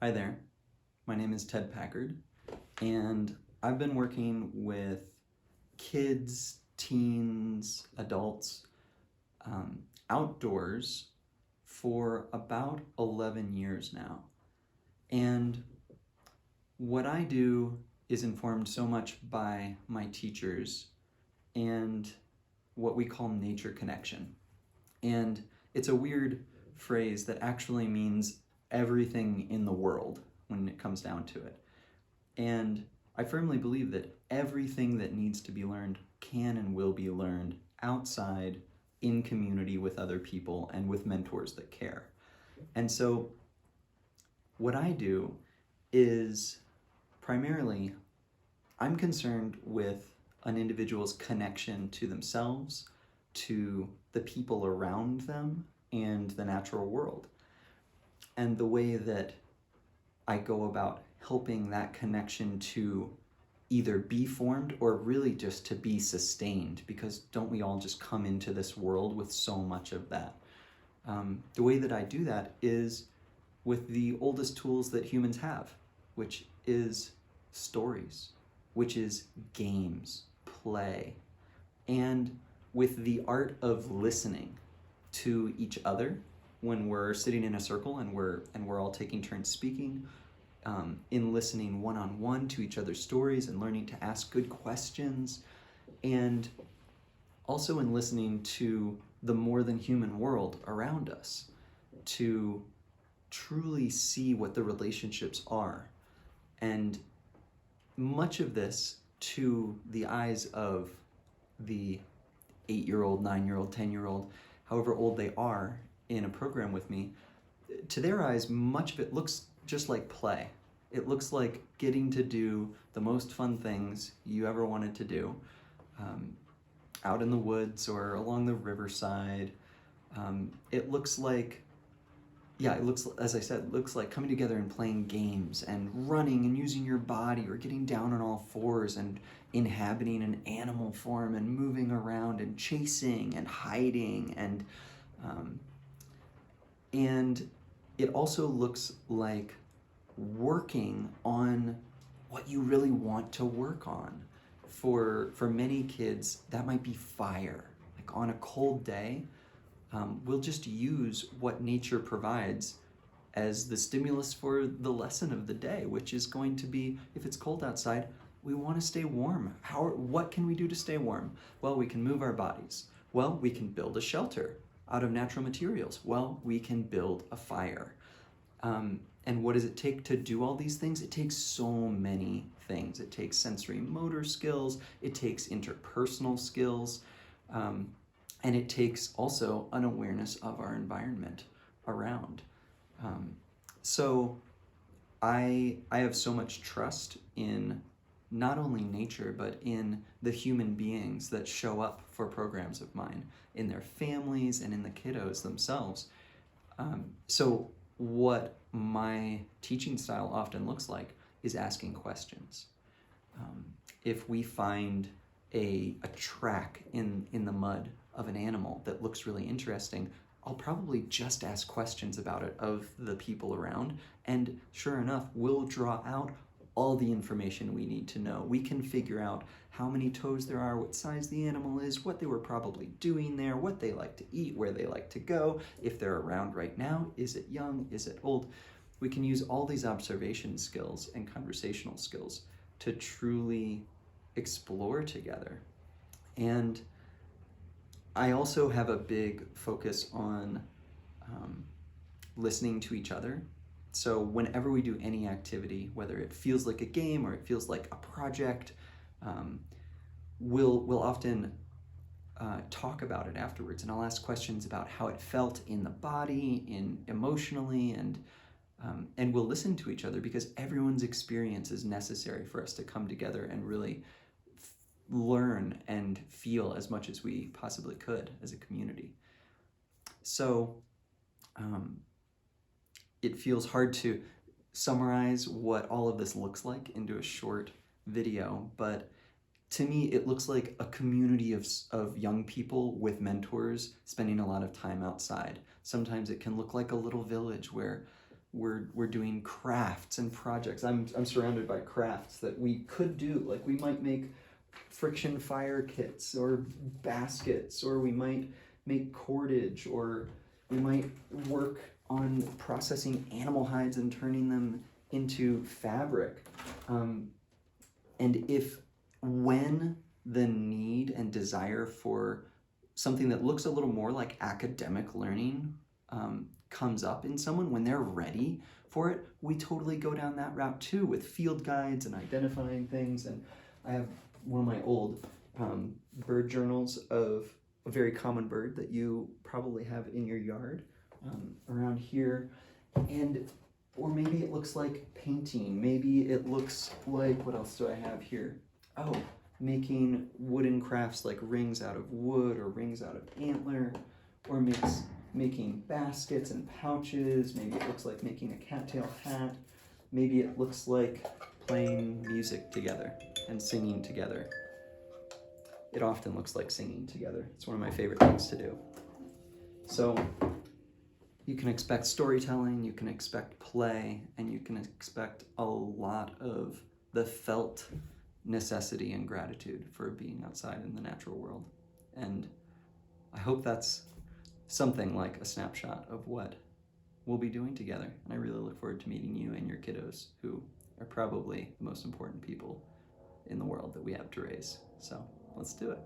Hi there, my name is Ted Packard, and I've been working with kids, teens, adults, outdoors for about 11 years now. And what I do is informed so much by my teachers and what we call nature connection. And it's a weird phrase that actually means everything in the world when it comes down to it. And I firmly believe that everything that needs to be learned can and will be learned outside in community with other people and with mentors that care. And so what I do is primarily I'm concerned with an individual's connection to themselves, to the people around them, and the natural world. And the way that I go about helping that connection to either be formed or really just to be sustained, because don't we all just come into this world with so much of that? The way that I do that is with the oldest tools that humans have, which is stories, which is games, play, and with the art of listening to each other when we're sitting in a circle and we're all taking turns speaking, in listening one-on-one to each other's stories and learning to ask good questions, and also in listening to the more than human world around us to truly see what the relationships are. And much of this to the eyes of the 8-year-old, 9-year-old, 10-year-old, however old they are in a program with me, to their eyes, much of it looks just like play. It looks like getting to do the most fun things you ever wanted to do, out in the woods or along the riverside. It looks like, as I said, it looks like coming together and playing games and running and using your body or getting down on all fours and inhabiting an animal form and moving around and chasing and hiding, and it also looks like working on what you really want to work on. For many kids, that might be fire. Like on a cold day, we'll just use what nature provides as the stimulus for the lesson of the day, which is going to be, if it's cold outside, we want to stay warm. What can we do to stay warm? Well, we can move our bodies. Well, we can build a shelter out of natural materials. Well, we can build a fire. And what does it take to do all these things? It takes so many things. It takes sensory motor skills, it takes interpersonal skills, and it takes also an awareness of our environment around. So I have so much trust in not only nature, but in the human beings that show up for programs of mine, in their families and in the kiddos themselves. So what my teaching style often looks like is asking questions. If we find a track in the mud of an animal that looks really interesting, I'll probably just ask questions about it of the people around, and sure enough, we'll draw out all the information we need to know. We can figure out how many toes there are, what size the animal is, what they were probably doing there, what they like to eat, where they like to go, if they're around right now, is it young, is it old? We can use all these observation skills and conversational skills to truly explore together. And I also have a big focus on listening to each other. So whenever we do any activity, whether it feels like a game or it feels like a project, we'll often talk about it afterwards, and I'll ask questions about how it felt in the body, emotionally, and we'll listen to each other, because everyone's experience is necessary for us to come together and really learn and feel as much as we possibly could as a community. So it feels hard to summarize what all of this looks like into a short video, but to me, it looks like a community of young people with mentors spending a lot of time outside. Sometimes it can look like a little village where we're doing crafts and projects. I'm surrounded by crafts that we could do. Like we might make friction fire kits or baskets, or we might make cordage, or we might work on processing animal hides and turning them into fabric. And when the need and desire for something that looks a little more like academic learning comes up in someone, when they're ready for it, we totally go down that route too, with field guides and identifying things. And I have one of my old bird journals of a very common bird that you probably have in your yard around here. Or maybe it looks like painting. Maybe it looks like, what else do I have here? Oh, making wooden crafts like rings out of wood or rings out of antler, or making baskets and pouches. Maybe it looks like making a cattail hat. Maybe it looks like playing music together and singing together. It often looks like singing together. It's one of my favorite things to do. So you can expect storytelling, you can expect play, and you can expect a lot of the felt necessity and gratitude for being outside in the natural world. And I hope that's something like a snapshot of what we'll be doing together. And I really look forward to meeting you and your kiddos, who are probably the most important people in the world that we have to raise. So let's do it.